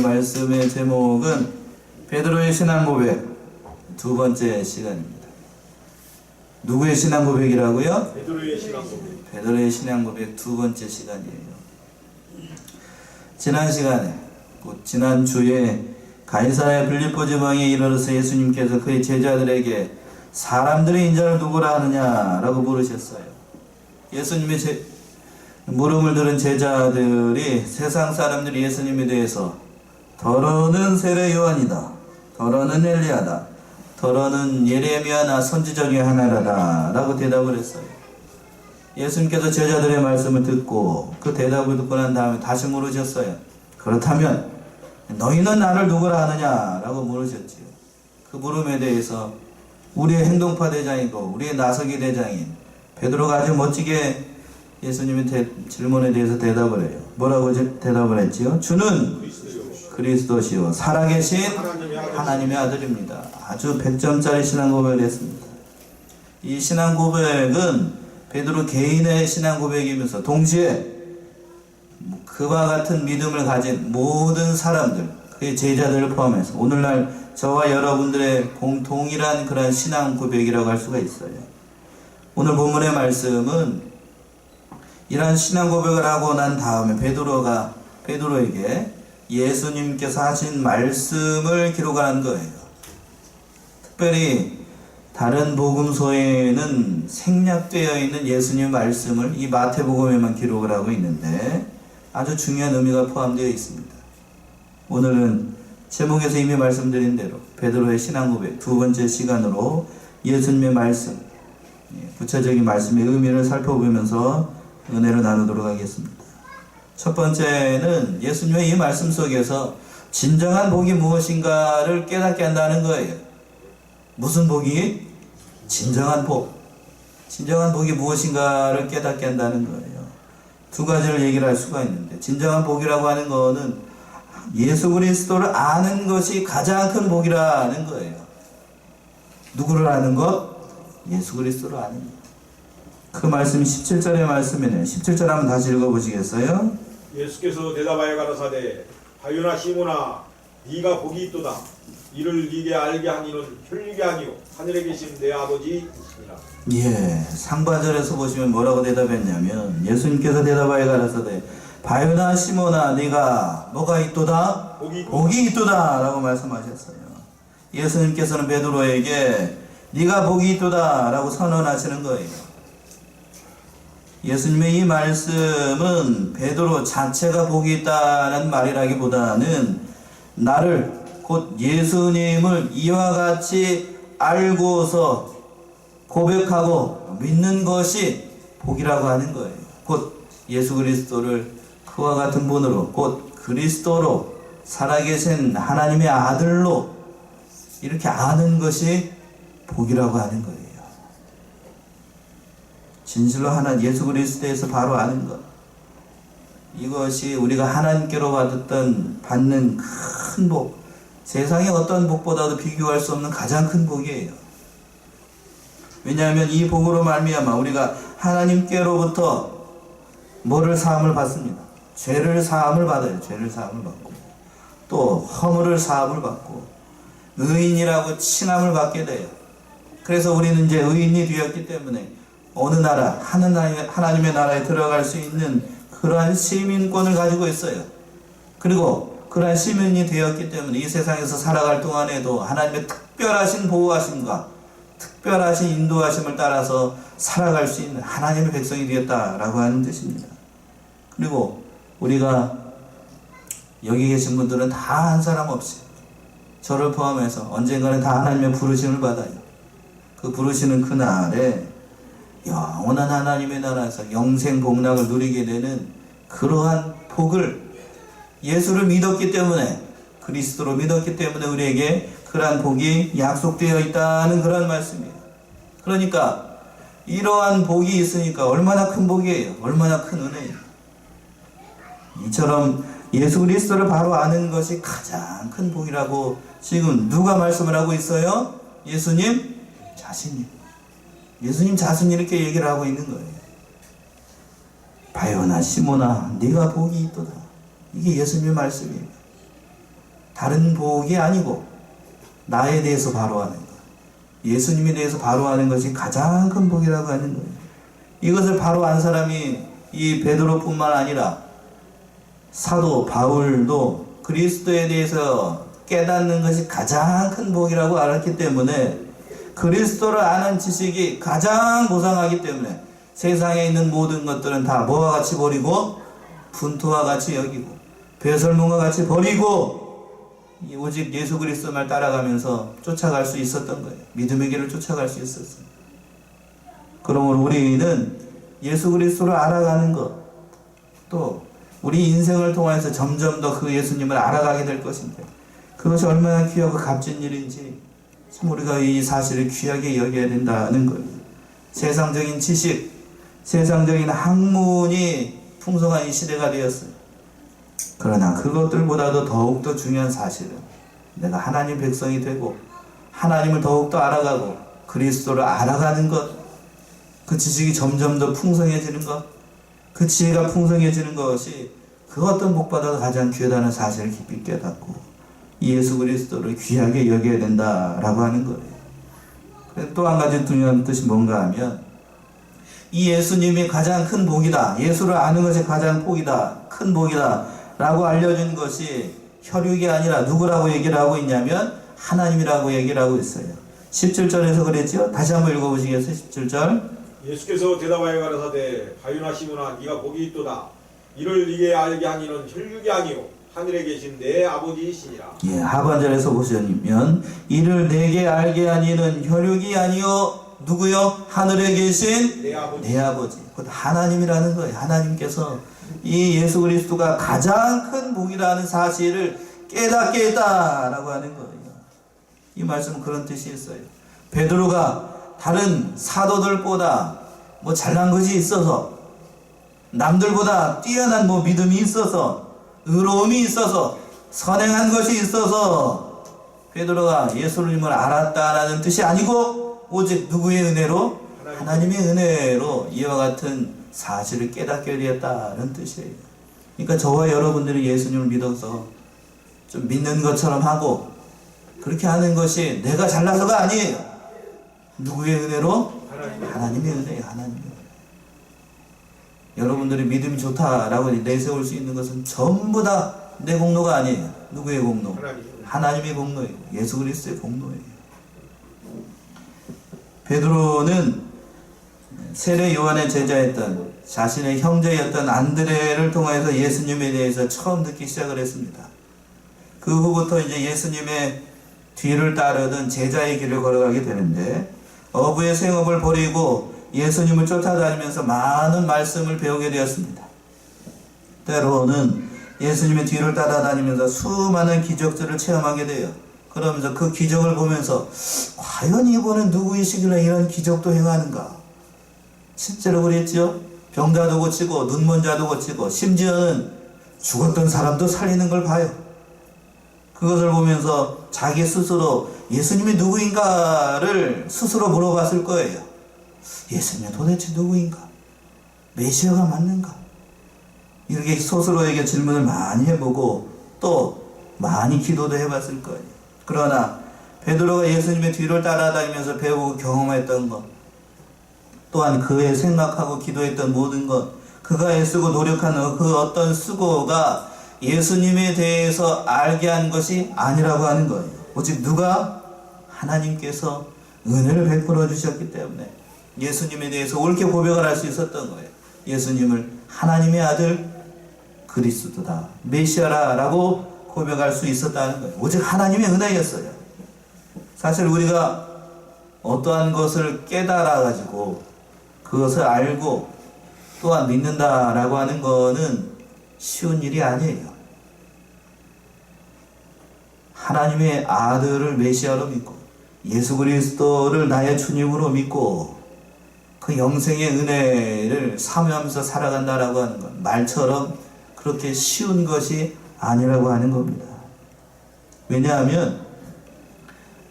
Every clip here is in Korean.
말씀의 제목은 베드로의 신앙 고백 두 번째 시간입니다. 누구의 신앙 고백이라고요? 베드로의 신앙 고백. 베드로의 신앙 고백 두 번째 시간이에요. 지난 시간에 지난 주에 가이사랴 빌립보 지방에 이르러서 예수님께서 그의 제자들에게 사람들의 인자를 누구라 하느냐라고 물으셨어요. 예수님의 물음을 들은 제자들이 세상 사람들이 예수님에 대해서 더러는 세례 요한이다, 더러는 엘리야다, 더러는 예레미야나 선지자 중에 하나라다 라고 대답을 했어요. 예수님께서 제자들의 말씀을 듣고 그 대답을 듣고 난 다음에 다시 물으셨어요. 그렇다면 너희는 나를 누구라 하느냐 라고 물으셨지요. 그 물음에 대해서 우리의 행동파 대장이고 우리의 나서기 대장인 베드로가 아주 멋지게 예수님의 질문에 대해서 대답을 해요. 뭐라고 대답을 했지요? 주는 그리스도시요 살아계신 하나님의 아들입니다. 아주 100점짜리 신앙 고백을 했습니다. 이 신앙 고백은 베드로 개인의 신앙 고백이면서 동시에 그와 같은 믿음을 가진 모든 사람들, 그의 제자들을 포함해서 오늘날 저와 여러분들의 동일한 그런 신앙 고백이라고 할 수가 있어요. 오늘 본문의 말씀은 이러한 신앙 고백을 하고 난 다음에 베드로에게 예수님께서 하신 말씀을 기록한 거예요. 특별히 다른 복음서에는 생략되어 있는 예수님 말씀을 이 마태복음에만 기록을 하고 있는데 아주 중요한 의미가 포함되어 있습니다. 오늘은 제목에서 이미 말씀드린 대로 베드로의 신앙 고백 두 번째 시간으로 예수님의 말씀, 구체적인 말씀의 의미를 살펴보면서 은혜를 나누도록 하겠습니다. 첫 번째는 예수님의 이 말씀 속에서 진정한 복이 무엇인가를 깨닫게 한다는 거예요. 무슨 복이? 진정한 복. 진정한 복이 무엇인가를 깨닫게 한다는 거예요. 두 가지를 얘기를 할 수가 있는데, 진정한 복이라고 하는 거는 예수 그리스도를 아는 것이 가장 큰 복이라는 거예요. 누구를 아는 것? 예수 그리스도를 아는 것. 그 말씀이 17절의 말씀이네요. 17절 한번 다시 읽어보시겠어요? 예수께서 대답하여 가라사대 바요나 시몬아 네가 복이 있도다. 이를 네게 알게 한 이는 혈육이 아니요 하늘에 계신 내 아버지이시니라. 예, 상반절에서 보시면 뭐라고 대답했냐면 예수님께서 대답하여 가라사대 바요나 시몬아 네가 뭐가 있도다? 복이 있도다 라고 말씀하셨어요. 예수님께서는 베드로에게 네가 복이 있도다 라고 선언하시는 거예요. 예수님의 이 말씀은 베드로 자체가 복이 있다는 말이라기보다는 나를 곧 예수님을 이와 같이 알고서 고백하고 믿는 것이 복이라고 하는 거예요. 곧 예수 그리스도를 그와 같은 분으로 곧 그리스도로 살아계신 하나님의 아들로 이렇게 아는 것이 복이라고 하는 거예요. 진실로 예수 그리스도에서 바로 아는 것, 이것이 우리가 하나님께로 받는 큰 복, 세상의 어떤 복보다도 비교할 수 없는 가장 큰 복이에요. 왜냐하면 이 복으로 말미암아 우리가 하나님께로부터 뭐를 사함을 받습니다. 죄를 사함을 받아요. 죄를 사함을 받고 또 허물을 사함을 받고 의인이라고 칭함을 받게 돼요. 그래서 우리는 이제 의인이 되었기 때문에 어느 나라, 하나님의 나라에 들어갈 수 있는 그러한 시민권을 가지고 있어요. 그리고 그러한 시민이 되었기 때문에 이 세상에서 살아갈 동안에도 하나님의 특별하신 보호하심과 특별하신 인도하심을 따라서 살아갈 수 있는 하나님의 백성이 되었다라고 하는 뜻입니다. 그리고 우리가 여기 계신 분들은 다 한 사람 없이 저를 포함해서 언젠가는 다 하나님의 부르심을 받아요. 그 부르시는 그날에 영원한 하나님의 나라에서 영생 복락을 누리게 되는 그러한 복을 예수를 믿었기 때문에, 그리스도로 믿었기 때문에 우리에게 그러한 복이 약속되어 있다는 그런 말씀이에요. 그러니까 이러한 복이 있으니까 얼마나 큰 복이에요. 얼마나 큰 은혜예요. 이처럼 예수 그리스도를 바로 아는 것이 가장 큰 복이라고 지금 누가 말씀을 하고 있어요? 예수님 자신이. 예수님 자신이 이렇게 얘기를 하고 있는 거예요. 바요나 시몬아 네가 복이 있도다. 이게 예수님의 말씀이에요. 다른 복이 아니고 나에 대해서 바로 하는 것, 예수님에 대해서 바로 하는 것이 가장 큰 복이라고 하는 거예요. 이것을 바로 한 사람이 이 베드로뿐만 아니라 사도 바울도 그리스도에 대해서 깨닫는 것이 가장 큰 복이라고 알았기 때문에 그리스도를 아는 지식이 가장 고상하기 때문에 세상에 있는 모든 것들은 다 뭐와 같이 버리고 분토와 같이 여기고 배설물과 같이 버리고 오직 예수 그리스도만 따라가면서 쫓아갈 수 있었던 거예요. 믿음의 길을 쫓아갈 수 있었어요. 그러므로 우리는 예수 그리스도를 알아가는 것, 또 우리 인생을 통해서 점점 더 그 예수님을 알아가게 될 것인데 그것이 얼마나 귀하고 값진 일인지 참 우리가 이 사실을 귀하게 여겨야 된다는 거예요. 세상적인 지식, 세상적인 학문이 풍성한 이 시대가 되었어요. 그러나 그것들보다도 더욱더 중요한 사실은 내가 하나님 백성이 되고 하나님을 더욱더 알아가고 그리스도를 알아가는 것, 그 지식이 점점 더 풍성해지는 것, 그 지혜가 풍성해지는 것이 그 어떤 복보다도 가장 귀하다는 사실을 깊이 깨닫고 예수 그리스도를 귀하게 여겨야 된다라고 하는 거예요. 또 한 가지 중요한 뜻이 뭔가 하면 이 예수님이 가장 큰 복이다, 예수를 아는 것이 가장 복이다, 큰 복이다 라고 알려준 것이 혈육이 아니라 누구라고 얘기를 하고 있냐면 하나님이라고 얘기를 하고 있어요. 17절에서 그랬죠? 다시 한번 읽어보시겠어요? 17절. 예수께서 대답하여 가라사대 바요나 시몬아 네가 복이 있도다. 이를 네게 알게 하니는 혈육이 아니요 하늘에 계신 내 아버지이시니라. 예, 하반절에서 보시면 이를 내게 알게 하니는 혈육이 아니요 누구요? 하늘에 계신 내 아버지. 곧 하나님이라는 거예요. 하나님께서 이 예수 그리스도가 가장 큰 복이라는 사실을 깨닫게 했다라고 하는 거예요. 이 말씀은 그런 뜻이 있어요. 베드로가 다른 사도들보다 뭐 잘난 것이 있어서 남들보다 뛰어난 뭐 믿음이 있어서 의로움이 있어서 선행한 것이 있어서 베드로가 예수님을 알았다라는 뜻이 아니고 오직 누구의 은혜로? 하나님의 은혜로 이와 같은 사실을 깨닫게 되었다는 뜻이에요. 그러니까 저와 여러분들이 예수님을 믿어서 좀 믿는 것처럼 하고 그렇게 하는 것이 내가 잘나서가 아니에요. 누구의 은혜로? 하나님의 은혜예요. 하나님의 은혜. 여러분들이 믿음이 좋다라고 내세울 수 있는 것은 전부 다 내 공로가 아니에요. 누구의 공로? 하나님의 공로예요. 예수 그리스도의 공로예요. 베드로는 세례 요한의 제자였던 자신의 형제였던 안드레를 통해서 예수님에 대해서 처음 듣기 시작을 했습니다. 그 후부터 이제 예수님의 뒤를 따르던 제자의 길을 걸어가게 되는데 어부의 생업을 버리고 예수님을 쫓아다니면서 많은 말씀을 배우게 되었습니다. 때로는 예수님의 뒤를 따라다니면서 수많은 기적들을 체험하게 돼요. 그러면서 그 기적을 보면서 과연 이분은 누구이시길래 이런 기적도 행하는가? 실제로 그랬죠. 병자도 고치고 눈먼 자도 고치고 심지어는 죽었던 사람도 살리는 걸 봐요. 그것을 보면서 자기 스스로 예수님이 누구인가를 스스로 물어봤을 거예요. 예수님이 도대체 누구인가? 메시아가 맞는가? 이렇게 스스로에게 질문을 많이 해보고 또 많이 기도도 해봤을 거예요. 그러나 베드로가 예수님의 뒤를 따라다니면서 배우고 경험했던 것, 또한 그의 생각하고 기도했던 모든 것, 그가 애쓰고 노력하는 그 어떤 수고가 예수님에 대해서 알게 한 것이 아니라고 하는 거예요. 오직 누가? 하나님께서 은혜를 베풀어 주셨기 때문에 예수님에 대해서 옳게 고백을 할 수 있었던 거예요. 예수님을 하나님의 아들 그리스도다, 메시아라고 고백할 수 있었다는 거예요. 오직 하나님의 은혜였어요. 사실 우리가 어떠한 것을 깨달아가지고 그것을 알고 또한 믿는다라고 하는 거는 쉬운 일이 아니에요. 하나님의 아들을 메시아로 믿고 예수 그리스도를 나의 주님으로 믿고 그 영생의 은혜를 사모하면서 살아간다라고 하는 것, 말처럼 그렇게 쉬운 것이 아니라고 하는 겁니다. 왜냐하면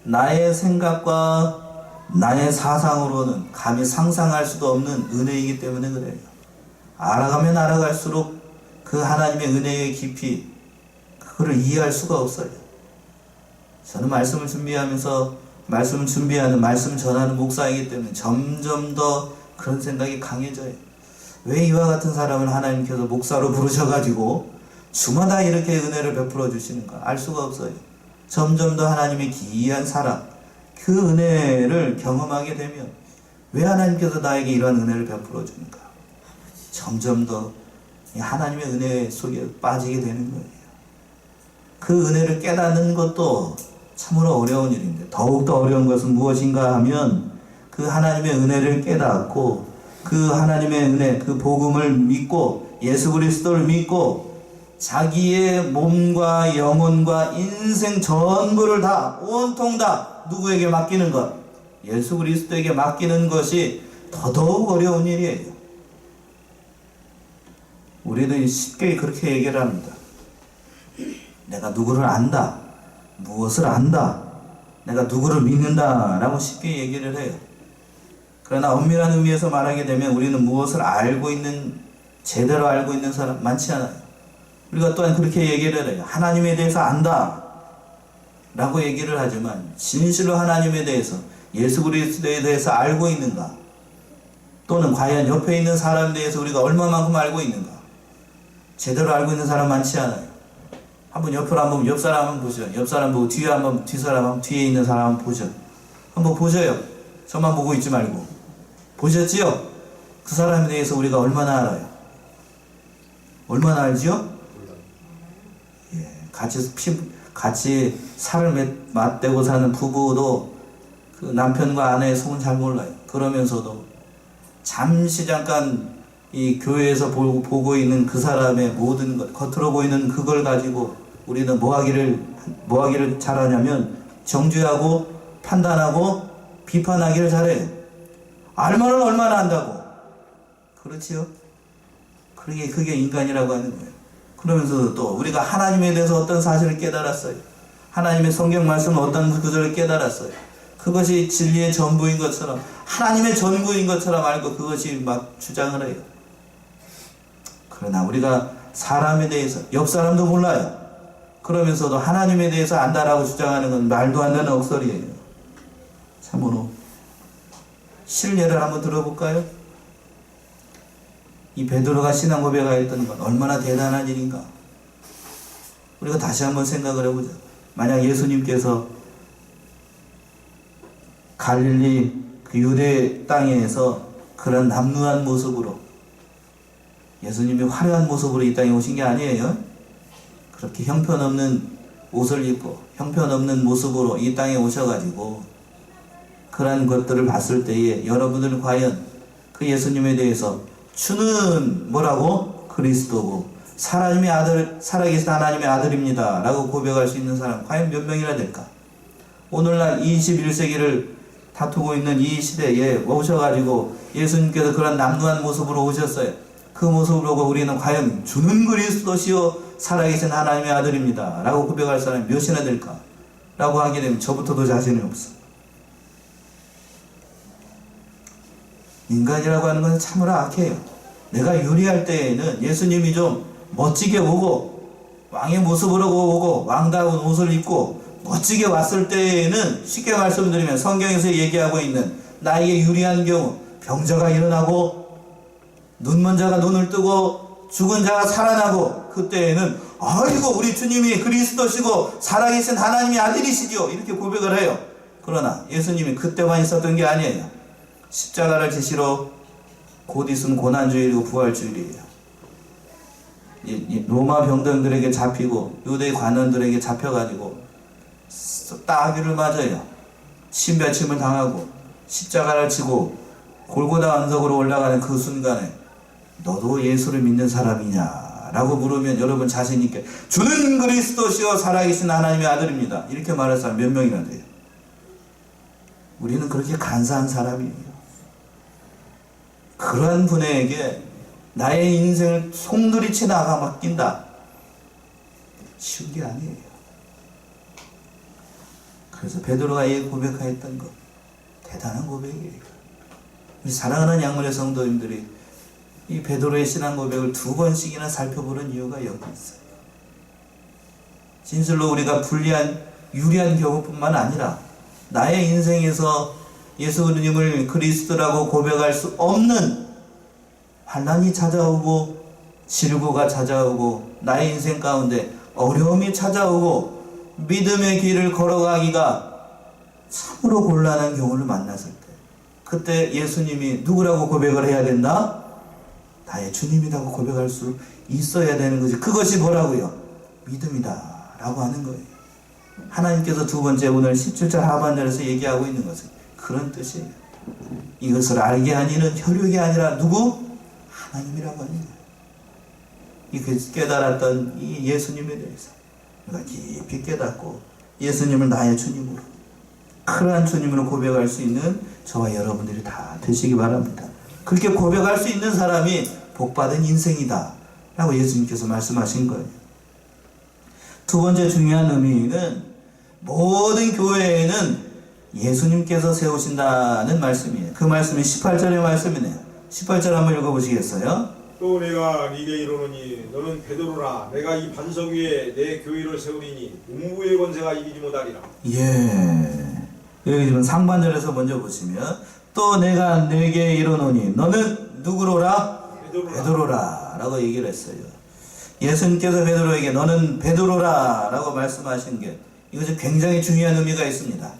나의 생각과 나의 사상으로는 감히 상상할 수도 없는 은혜이기 때문에 그래요. 알아가면 알아갈수록 그 하나님의 은혜의 깊이, 그거를 이해할 수가 없어요. 저는 말씀을 준비하는 말씀 전하는 목사이기 때문에 점점 더 그런 생각이 강해져요. 왜 이와 같은 사람을 하나님께서 목사로 부르셔가지고 주마다 이렇게 은혜를 베풀어 주시는가 알 수가 없어요. 점점 더 하나님의 기이한 사랑, 그 은혜를 경험하게 되면 왜 하나님께서 나에게 이러한 은혜를 베풀어 주는가, 점점 더 하나님의 은혜 속에 빠지게 되는 거예요. 그 은혜를 깨닫는 것도 참으로 어려운 일인데, 더욱더 어려운 것은 무엇인가 하면 그 하나님의 은혜를 깨닫고 그 하나님의 은혜, 그 복음을 믿고 예수 그리스도를 믿고 자기의 몸과 영혼과 인생 전부를 다 온통 다 누구에게 맡기는 것, 예수 그리스도에게 맡기는 것이 더더욱 어려운 일이에요. 우리는 쉽게 그렇게 얘기를 합니다. 내가 누구를 안다, 무엇을 안다, 내가 누구를 믿는다 라고 쉽게 얘기를 해요. 그러나 엄밀한 의미에서 말하게 되면 우리는 무엇을 알고 있는, 제대로 알고 있는 사람 많지 않아요. 우리가 또한 그렇게 얘기를 해요. 하나님에 대해서 안다 라고 얘기를 하지만 진실로 하나님에 대해서, 예수 그리스도에 대해서 알고 있는가, 또는 과연 옆에 있는 사람에 대해서 우리가 얼마만큼 알고 있는가, 제대로 알고 있는 사람 많지 않아요. 한번 옆으로 한번, 옆 사람 한번 보죠. 옆 사람 보고 뒤에 한번, 뒤 사람 한번, 뒤에 있는 사람 한번 보죠. 한번 보셔요. 저만 보고 있지 말고. 보셨지요? 그 사람에 대해서 우리가 얼마나 알아요? 얼마나 알지요? 예, 같이 살을 맞대고 사는 부부도 그 남편과 아내의 속은 잘 몰라요. 그러면서도 잠시 잠깐 이 교회에서 보고 있는 그 사람의 모든 것, 겉으로 보이는 그걸 가지고 우리는 뭐 하기를 잘하냐면 정죄하고 판단하고 비판하기를 잘해요. 알면은 얼마나 안다고. 그렇지요? 그게 인간이라고 하는 거예요. 그러면서도 또 우리가 하나님에 대해서 어떤 사실을 깨달았어요. 하나님의 성경 말씀은 어떤 구절을 깨달았어요. 그것이 진리의 전부인 것처럼, 하나님의 전부인 것처럼 알고 그것이 막 주장을 해요. 그러나 우리가 사람에 대해서, 옆 사람도 몰라요. 그러면서도 하나님에 대해서 안다라고 주장하는 건 말도 안 되는 억설이에요. 참으로. 실례를 한번 들어볼까요? 이 베드로가 신앙 고백하였던 건 얼마나 대단한 일인가. 우리가 다시 한번 생각을 해보자. 만약 예수님께서 갈릴리 그 유대 땅에서 그런 남루한 모습으로, 예수님이 화려한 모습으로 이 땅에 오신 게 아니에요. 그렇게 형편없는 옷을 입고 형편없는 모습으로 이 땅에 오셔가지고 그런 것들을 봤을 때에 여러분들은 과연 그 예수님에 대해서 주는 뭐라고? 그리스도고 하나님의 아들, 살아계신 하나님의 아들입니다 라고 고백할 수 있는 사람 과연 몇 명이나 될까? 오늘날 21세기를 다투고 있는 이 시대에 오셔가지고 예수님께서 그런 남루한 모습으로 오셨어요. 그 모습을 보고 우리는 과연 주는 그리스도시요 살아계신 하나님의 아들입니다 라고 고백할 사람이 몇이나 될까? 라고 하게 되면 저부터도 자신이 없어. 인간이라고 하는 것은 참으로 악해요. 내가 유리할 때에는 예수님이 좀 멋지게 오고 왕의 모습으로 오고 왕다운 옷을 입고 멋지게 왔을 때에는, 쉽게 말씀드리면 성경에서 얘기하고 있는 나에게 유리한 경우, 병자가 일어나고 눈먼 자가 눈을 뜨고 죽은 자가 살아나고, 그때에는 아이고 우리 주님이 그리스도시고 살아계신 하나님의 아들이시죠 이렇게 고백을 해요. 그러나 예수님이 그때만 있었던 게 아니에요. 십자가를 지시러 곧 있으면 고난주일이고 부활주일이에요. 로마 병정들에게 잡히고 유대 관원들에게 잡혀가지고 따귀를 맞아요. 침뱉음을 당하고 십자가를 지고 골고다 언덕으로 올라가는 그 순간에 너도 예수를 믿는 사람이냐 라고 물으면 여러분 자신있게 주는 그리스도시요 살아계신 하나님의 아들입니다 이렇게 말할 사람 몇 명이나 돼요? 우리는 그렇게 간사한 사람이에요. 그러한 분에게 나의 인생을 송두리째 나가 맡긴다, 쉬운 게 아니에요. 그래서 베드로가 이 고백하였던 것 대단한 고백이에요. 우리 사랑하는 양문의 성도님들이 이 베드로의 신앙 고백을 2번씩이나 살펴보는 이유가 여기 있어요. 진실로 우리가 불리한 유리한 경우뿐만 아니라 나의 인생에서 예수님을 그리스도라고 고백할 수 없는 환난이 찾아오고 질고가 찾아오고 나의 인생 가운데 어려움이 찾아오고 믿음의 길을 걸어가기가 참으로 곤란한 경우를 만났을 때 그때 예수님이 누구라고 고백을 해야 된다? 나의 주님이라고 고백할 수 있어야 되는 거지. 그것이 뭐라고요? 믿음이다 라고 하는 거예요. 하나님께서 두 번째 오늘 17절 하반절에서 얘기하고 있는 것은 그런 뜻이에요. 이것을 알게 한 이는 혈육이 아니라 누구? 하나님이라고 하는 거예요. 이 깨달았던 이 예수님에 대해서 우리가 깊이 깨닫고 예수님을 나의 주님으로 그러한 주님으로 고백할 수 있는 저와 여러분들이 다 되시기 바랍니다. 그렇게 고백할 수 있는 사람이 복받은 인생이다 라고 예수님께서 말씀하신 거예요. 두 번째 중요한 의미는 모든 교회에는 예수님께서 세우신다는 말씀이에요. 그 말씀이 18절의 말씀이네요. 18절 한번 읽어보시겠어요? 또 내가 네게 이르노니 너는 베드로라 내가 이 반석 위에 내 교회를 세우리니 음부의 권세가 이기지 못하리라. 예. 여기 지금 상반절에서 먼저 보시면 또 내가 네게 이르노니 너는 누구로라? 베드로라 라고 얘기를 했어요. 예수님께서 베드로에게 너는 베드로라 라고 말씀하신 게 이것이 굉장히 중요한 의미가 있습니다.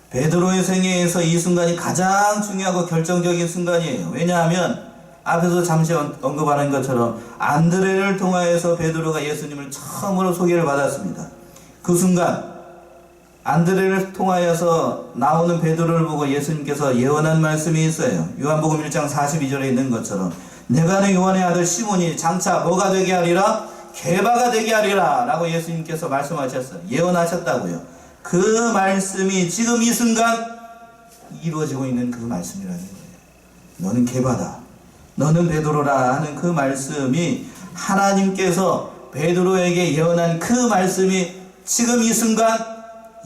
베드로의 생애에서 이 순간이 가장 중요하고 결정적인 순간이에요. 왜냐하면 앞에서 잠시 언급하는 것처럼 안드레를 통하여서 베드로가 예수님을 처음으로 소개를 받았습니다. 그 순간 안드레를 통하여서 나오는 베드로를 보고 예수님께서 예언한 말씀이 있어요. 요한복음 1장 42절에 있는 것처럼 내가 는 요한의 아들 시몬이 장차 뭐가 되게 하리라? 게바가 되게 하리라 라고 예수님께서 말씀하셨어요. 예언하셨다고요. 그 말씀이 지금 이 순간 이루어지고 있는 그 말씀이라는 거예요. 너는 게바다, 너는 베드로라 하는 그 말씀이 하나님께서 베드로에게 예언한 그 말씀이 지금 이 순간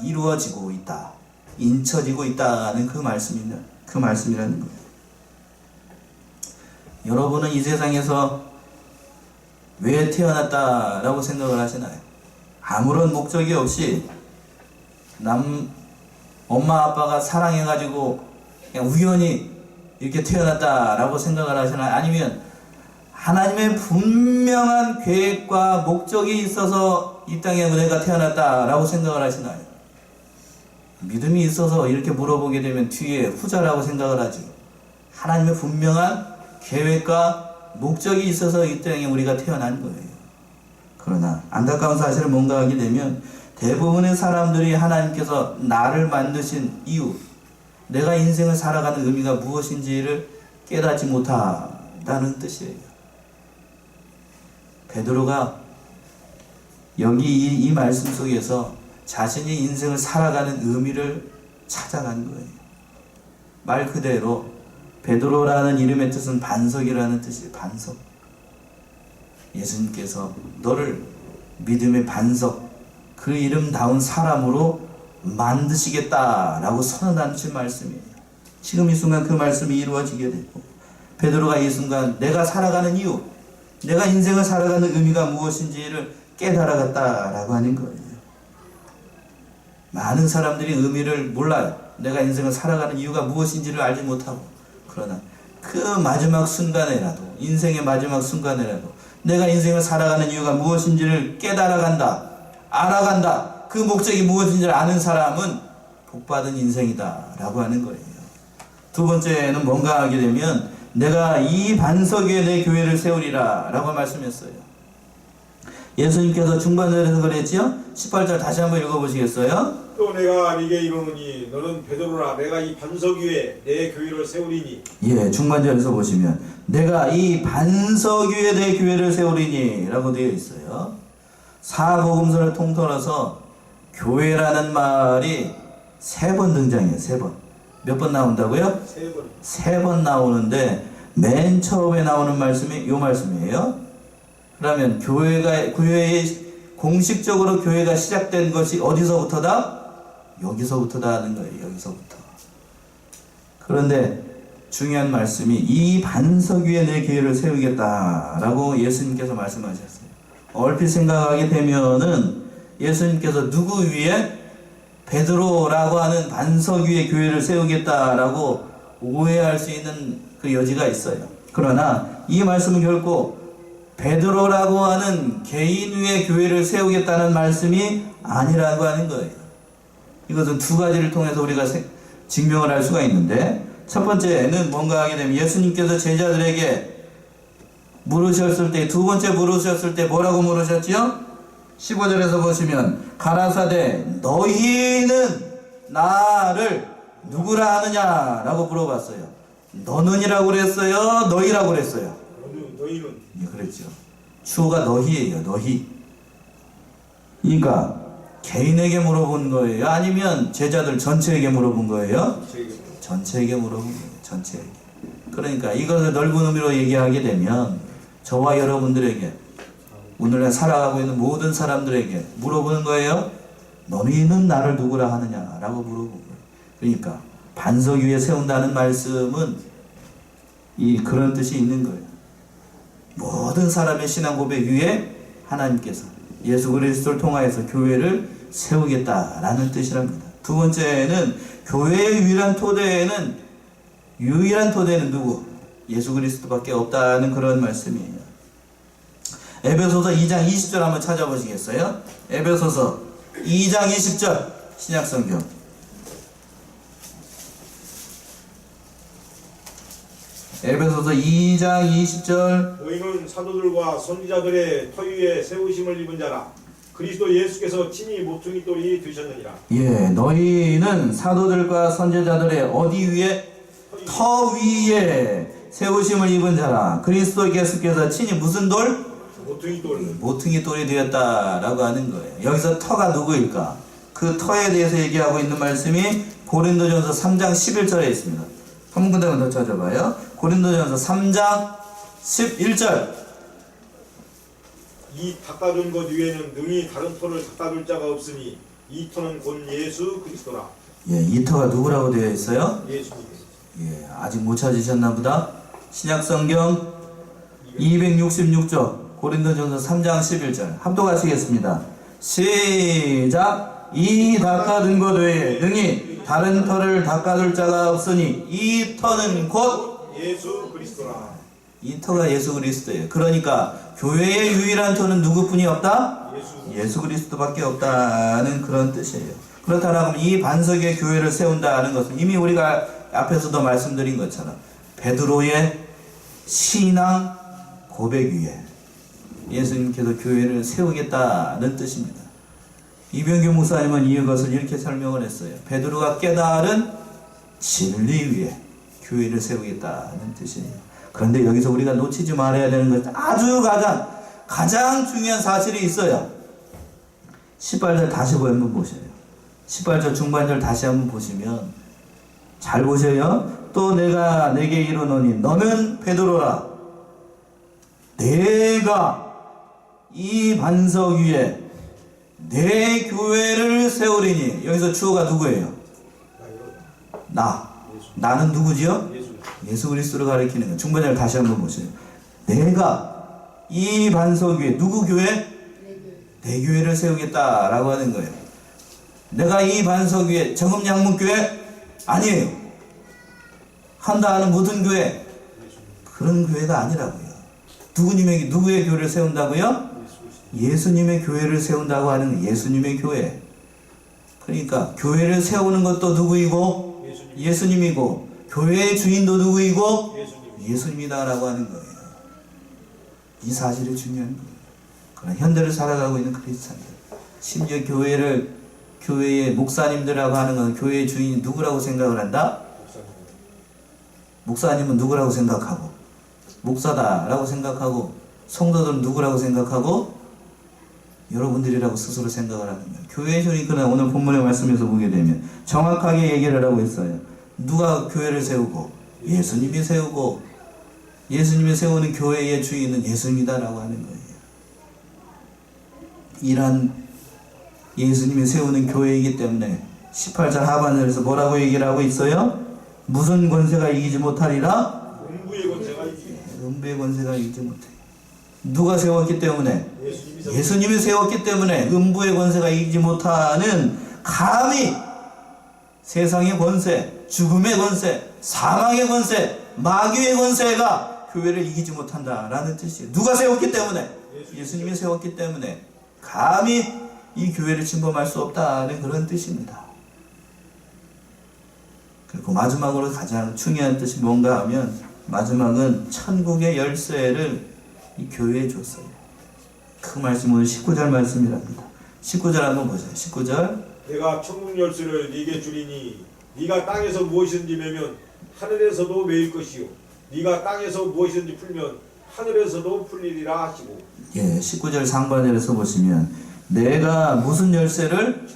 이루어지고 있다, 인쳐지고 있다는 그 말씀이라는 거예요. 여러분은 이 세상에서 왜 태어났다라고 생각을 하시나요? 아무런 목적이 없이 엄마 아빠가 사랑해가지고 그냥 우연히 이렇게 태어났다라고 생각을 하시나요? 아니면 하나님의 분명한 계획과 목적이 있어서 이 땅에 내가 태어났다라고 생각을 하시나요? 믿음이 있어서 이렇게 물어보게 되면 뒤에 후자라고 생각을 하죠. 하나님의 분명한 계획과 목적이 있어서 이 땅에 우리가 태어난 거예요. 그러나 안타까운 사실을 뭔가 하게 되면 대부분의 사람들이 하나님께서 나를 만드신 이유, 내가 인생을 살아가는 의미가 무엇인지를 깨닫지 못한다는 뜻이에요. 베드로가 여기 이 말씀 속에서 자신이 인생을 살아가는 의미를 찾아간 거예요. 말 그대로 베드로라는 이름의 뜻은 반석이라는 뜻이에요. 반석. 예수님께서 너를 믿음의 반석, 그 이름다운 사람으로 만드시겠다라고 선언하신 말씀이에요. 지금 이 순간 그 말씀이 이루어지게 되고 베드로가 이 순간 내가 살아가는 이유, 내가 인생을 살아가는 의미가 무엇인지를 깨달아갔다라고 하는 거예요. 많은 사람들이 의미를 몰라요. 내가 인생을 살아가는 이유가 무엇인지를 알지 못하고, 그러나 그 마지막 순간에라도, 인생의 마지막 순간에라도 내가 인생을 살아가는 이유가 무엇인지를 깨달아간다, 알아간다, 그 목적이 무엇인지를 아는 사람은 복받은 인생이다 라고 하는 거예요. 두 번째는 뭔가 하게 되면 내가 이 반석 위에 내 교회를 세우리라 라고 말씀했어요. 예수님께서 중반절에서 그랬지요? 18절 다시 한번 읽어보시겠어요? 또 내가 네게 이르노니 너는 베드로라 내가 이 반석 위에 내 교회를 세우리니. 예, 중반절에서 보시면 내가 이 반석 위에 내 교회를 세우리니 라고 되어 있어요. 사복음서를 통틀어서 교회라는 말이 3번 등장해요. 3번. 몇 번 나온다고요? 3번. 3번 나오는데 맨 처음에 나오는 말씀이 이 말씀이에요. 그러면 교회의 공식적으로 교회가 시작된 것이 어디서부터다? 여기서부터다 하는 거예요. 여기서부터. 그런데 중요한 말씀이 이 반석 위에 내 교회를 세우겠다라고 예수님께서 말씀하셨어요. 얼핏 생각하게 되면은 예수님께서 누구 위에? 베드로라고 하는 반석 위에 교회를 세우겠다라고 오해할 수 있는 그 여지가 있어요. 그러나 이 말씀은 결코 베드로라고 하는 개인 위에 교회를 세우겠다는 말씀이 아니라고 하는 거예요. 이것은 두 가지를 통해서 우리가 증명을 할 수가 있는데, 첫 번째는 뭔가 하게 되면 예수님께서 제자들에게 물으셨을 때, 두 번째 물으셨을 때 뭐라고 물으셨지요? 15절에서 보시면 가라사대 너희는 나를 누구라 하느냐라고 물어봤어요. 너는이라고 그랬어요? 너희라고 그랬어요? 너희는. 예, 그랬죠. 주어가 너희예요. 너희. 그러니까 개인에게 물어본 거예요? 아니면 제자들 전체에게 물어본 거예요? 전체에게 물어본 거예요. 전체에게. 그러니까 이것을 넓은 의미로 얘기하게 되면 저와 여러분들에게, 오늘날 살아가고 있는 모든 사람들에게 물어보는 거예요. 너희는 나를 누구라 하느냐라고 물어본 거예요. 그러니까 반석 위에 세운다는 말씀은 그런 뜻이 있는 거예요. 모든 사람의 신앙 고백 위에 하나님께서 예수 그리스도를 통하여서 교회를 세우겠다라는 뜻이랍니다. 두 번째는 교회의 유일한 토대에는 누구? 예수 그리스도밖에 없다는 그런 말씀이에요. 에베소서 2장 20절 한번 찾아보시겠어요? 에베소서 2장 20절 신약성경. 에베소서 2장 20절. 너희는 사도들과 선지자들의 터 위에 세우심을 입은 자라. 그리스도 예수께서 친히 모퉁이 돌이 되셨느니라. 예, 너희는 사도들과 선지자들의 어디 위에? 터 위에 세우심을 입은 자라. 그리스도 예수께서 친히 무슨 돌? 모퉁이 돌. 모퉁이 돌이 되었다라고 하는 거예요. 여기서 터가 누구일까? 그 터에 대해서 얘기하고 있는 말씀이 고린도전서 3장 11절에 있습니다. 한 군데만 더 찾아봐요. 고린도전서 3장 11절. 이 닦아둔 것 위에는 능히 다른 터를 닦아둘 자가 없으니 이 터는 곧 예수 그리스도라. 예, 이 터가 누구라고 되어 있어요? 예수님. 예, 아직 못 찾으셨나 보다. 신약성경 266쪽 고린도전서 3장 11절 합독하시겠습니다. 시작. 이 닦아둔 것 외에 능히 다른 터를 닦아둘 자가 없으니 이 터는 곧 예수 그리스도라. 이 터가 예수 그리스도예요. 그러니까 교회의 유일한 터는 누구뿐이 없다? 예수 그리스도밖에 없다는 그런 뜻이에요. 그렇다면 이 반석 위에 교회를 세운다는 것은 이미 우리가 앞에서도 말씀드린 것처럼 베드로의 신앙 고백 위에 예수님께서 교회를 세우겠다는 뜻입니다. 이병규 목사님은 이것을 이렇게 설명을 했어요. 베드로가 깨달은 진리 위에 교회를 세우겠다는 뜻이에요. 그런데 여기서 우리가 놓치지 말아야 되는 것은 아주 가장 중요한 사실이 있어요. 18절 다시 한번 보세요. 18절 중반절 다시 한번 보시면 잘 보세요. 또 내가 내게 이르노니 너는 베드로라. 내가 이 반석 위에 내 교회를 세우리니. 여기서 주어가 누구예요? 나는 누구지요? 예수 그리스도를 가리키는 거예요. 중반절 다시 한번 보세요. 내가 이 반석 위에 누구 교회? 내 교회를 세우겠다라고 하는 거예요. 내가 이 반석 위에 정음양문교회? 아니에요. 한다 하는 모든 교회, 그런 교회가 아니라고요. 누구의 교회를 세운다고요? 예수님의 교회를 세운다고 하는 예수님의 교회. 그러니까 교회를 세우는 것도 누구이고? 예수님이고, 교회의 주인도 누구이고? 예수님이다라고 하는 거예요. 이 사실이 중요한 거예요. 그러나 현대를 살아가고 있는 크리스찬들, 심지어 교회의 목사님들이라고 하는 건 교회의 주인이 누구라고 생각을 한다? 목사님은 누구라고 생각하고, 목사다라고 생각하고, 성도들은 누구라고 생각하고, 여러분들이라고 스스로 생각을 하는 거예요. 교회의 주인이 그러나 오늘 본문의 말씀에서 보게 되면 정확하게 얘기를 하고 있어요. 누가 교회를 세우고? 예수님이 세우고, 예수님이 세우는 교회의 주인은 예수님이다라고 하는 거예요. 이란 예수님이 세우는 교회이기 때문에 18절 하반절에서 뭐라고 얘기를 하고 있어요? 무슨, 네, 권세가 이기지 못하리라? 음부의 권세가 이기지 못해. 음부의 권세가 이기지 못해. 18절 하반절에서 뭐라고 얘기를 하고 있어요? 무슨 권세가 이기지 못해. 18절 하반절에서 뭐라고 얘기를 하고 있어요? 무슨 권세가 이기지 못해. 18절 하반절에서 뭐라고 얘기를 하고 있어요? 누가 세웠기 때문에? 예수님이 세웠기 때문에 음부의 권세가 이기지 못하는, 감히 세상의 권세, 죽음의 권세, 사망의 권세, 마귀의 권세가 교회를 이기지 못한다라는 뜻이에요. 누가 세웠기 때문에? 예수님이 세웠기 때문에 감히 이 교회를 침범할 수 없다는 그런 뜻입니다. 그리고 마지막으로 가장 중요한 뜻이 뭔가 하면, 마지막은 천국의 열쇠를 이 교회에 줬어요. 그 말씀은 19절 말씀이랍니다. 19절 한번 보세요. 19절. 내가 천국 열쇠를 네게 주리니 네가 땅에서 무엇이든지 매면 하늘에서도 매일 것이요 네가 땅에서 무엇이든지 풀면 하늘에서도 풀리리라 하시고. 예, 19절 상반절에서 보시면 내가 무슨 열쇠를?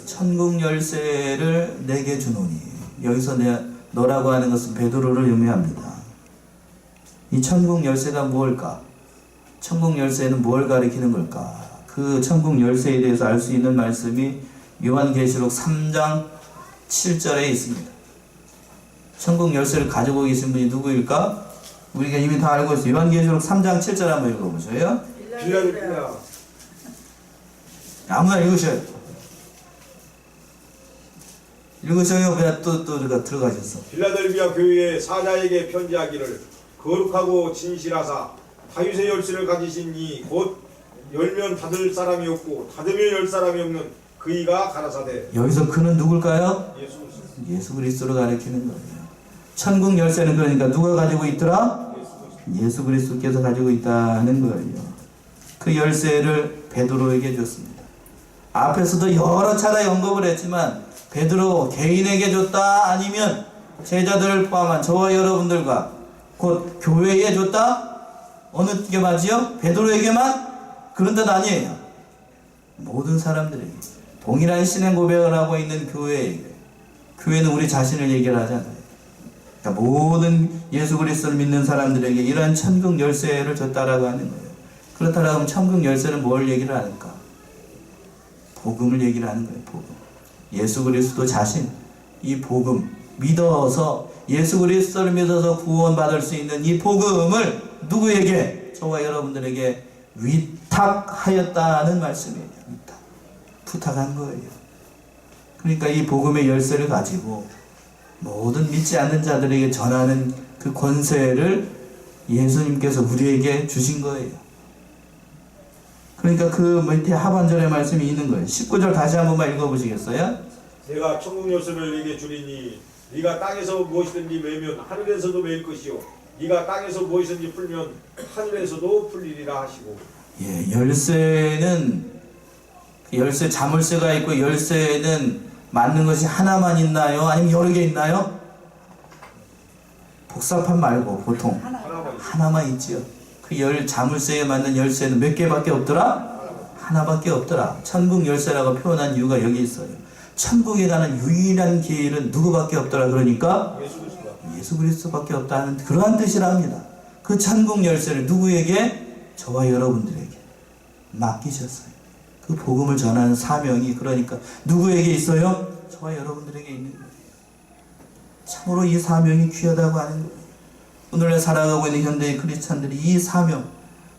천국 열쇠를 내게 주노니. 여기서 너라고 하는 것은 베드로를 의미합니다. 이 천국 열쇠가 무엇일까? 천국 열쇠는 뭘 가리키는 걸까? 그 천국 열쇠에 대해서 알 수 있는 말씀이 요한계시록 3장 7절에 있습니다. 천국 열쇠를 가지고 계신 분이 누구일까? 우리가 이미 다 알고 있어요. 요한계시록 3장 7절 한번 읽어보세요. 빌라델피아. 아무나 읽으셔요. 읽으셔요. 왜 또 들어가셨어? 빌라델피아 교회의 사자에게 편지하기를 거룩하고 진실하사 다윗의 열쇠를 가지신 이 곧 열면 닫을 사람이 없고 닫으면 열 사람이 없는 그이가 가라사대. 여기서 그는 누굴까요? 예수 그리스도. 예수 그리스도를 가리키는 거예요. 천국 열쇠는 그러니까 누가 가지고 있더라? 예수 그리스도께서 가지고 있다는 거예요. 그 열쇠를 베드로에게 줬습니다. 앞에서도 여러 차례 언급을 했지만 베드로 개인에게 줬다, 아니면 제자들을 포함한 저와 여러분들과 곧 교회에 줬다? 어느 게 맞지요? 베드로에게만? 그런 뜻 아니에요. 모든 사람들에게 동일한 신앙 고백을 하고 있는 교회에게. 교회는 우리 자신을 얘기를 하잖아요. 그러니까 모든 예수 그리스도를 믿는 사람들에게 이러한 천국 열쇠를 줬다라고 하는 거예요. 그렇다면 천국 열쇠는 뭘 얘기를 하는가? 복음을 얘기를 하는 거예요. 복음. 예수 그리스도 자신, 이 복음 믿어서, 예수 그리스도를 믿어서 구원받을 수 있는 이 복음을 누구에게? 저와 여러분들에게 위탁하였다는 말씀이에요. 위탁. 부탁한 거예요. 그러니까 이 복음의 열쇠를 가지고 모든 믿지 않는 자들에게 전하는 그 권세를 예수님께서 우리에게 주신 거예요. 그러니까 그 밑에 하반절의 말씀이 있는 거예요. 19절 다시 한 번만 읽어보시겠어요? 내가 천국 열쇠를 네게 주리니 네가 땅에서 무엇이든지 매면 하늘에서도 매일 것이요 네가 땅에서 무엇이든지 풀면 하늘에서도 풀리리라 하시고. 예, 열쇠는, 열쇠 자물쇠가 있고 열쇠는 맞는 것이 하나만 있나요? 아니면 여러 개 있나요? 복잡한 말고 보통 하나만 있지요. 그 자물쇠에 맞는 열쇠는 몇 개밖에 없더라? 하나밖에 없더라. 천국 열쇠라고 표현한 이유가 여기 있어요. 천국에 가는 유일한 길은 누구밖에 없더라? 그러니까 예수 그리스도밖에 없다는 그러한 뜻이랍니다. 그 천국 열쇠를 누구에게? 저와 여러분들에게 맡기셨어요. 그 복음을 전하는 사명이 그러니까 누구에게 있어요? 저와 여러분들에게 있는 거예요. 참으로 이 사명이 귀하다고 하는 거예요. 오늘날 살아가고 있는 현대의 크리스찬들이 이 사명,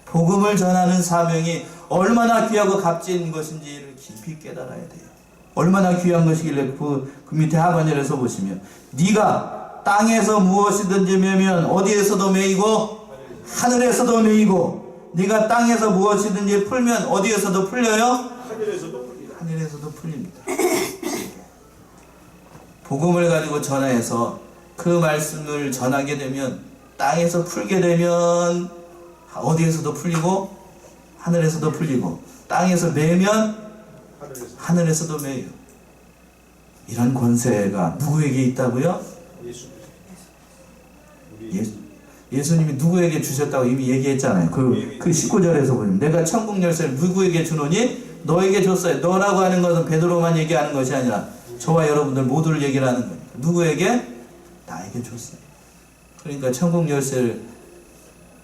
복음을 전하는 사명이 얼마나 귀하고 값진 것인지를 깊이 깨달아야 돼요. 얼마나 귀한 것이길래 그 밑에 하반절에서 보시면 네가 땅에서 무엇이든지 매면 어디에서도 매이고 하늘에서도 매이고, 네가 땅에서 무엇이든지 풀면 어디에서도 풀려요? 하늘에서도 풀립니다. 복음을 가지고 전하여서 그 말씀을 전하게 되면, 땅에서 풀게 되면 어디에서도 풀리고 하늘에서도 풀리고, 땅에서 매면 하늘에서도 매요. 이런 권세가 누구에게 있다고요? 예수님이 누구에게 주셨다고 이미 얘기했잖아요. 그 19절에서 보면 내가 천국 열쇠를 누구에게 주노니? 너에게 줬어요. 너라고 하는 것은 베드로만 얘기하는 것이 아니라 저와 여러분들 모두를 얘기를 하는 거예요. 누구에게? 나에게 줬어요. 그러니까 천국 열쇠를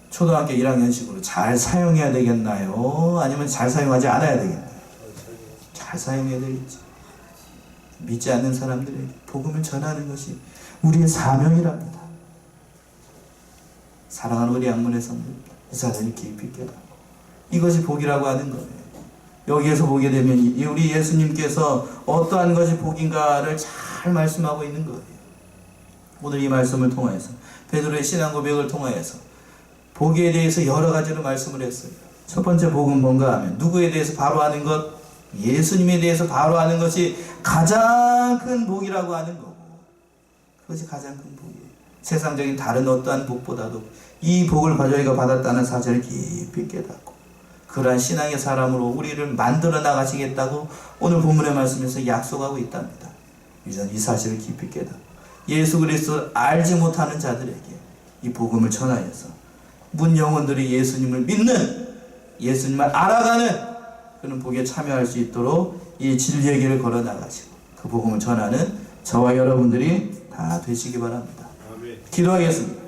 초등학교 1학년식으로 잘 사용해야 되겠나요? 아니면 잘 사용하지 않아야 되겠나요? 잘 사용해야 되겠지. 믿지 않는 사람들에게 복음을 전하는 것이 우리의 사명이랍니다. 사랑하는 우리 양문의 성도, 이 사실을 깊이 깨닫고 이것이 복이라고 하는 거예요. 여기에서 보게 되면 우리 예수님께서 어떠한 것이 복인가를 잘 말씀하고 있는 거예요. 오늘 이 말씀을 통하여서 베드로의 신앙 고백을 통하여서 복에 대해서 여러 가지로 말씀을 했어요. 첫 번째 복은 뭔가 하면 누구에 대해서 바로 하는 것? 예수님에 대해서 바로 하는 것이 가장 큰 복이라고 하는 거고, 그것이 가장 큰 복이에요. 세상적인 다른 어떠한 복보다도 이 복을 저희가 받았다는 사실을 깊이 깨닫고 그러한 신앙의 사람으로 우리를 만들어 나가시겠다고 오늘 본문의 말씀에서 약속하고 있답니다. 이전 이 사실을 깊이 깨닫고 예수 그리스도를 알지 못하는 자들에게 이 복음을 전하여서 문 영혼들이 예수님을 믿는, 예수님을 알아가는 그런 복에 참여할 수 있도록 이 진리의 길을 걸어 나가시고 그 복음을 전하는 저와 여러분들이 다 되시기 바랍니다. 아멘. 기도하겠습니다.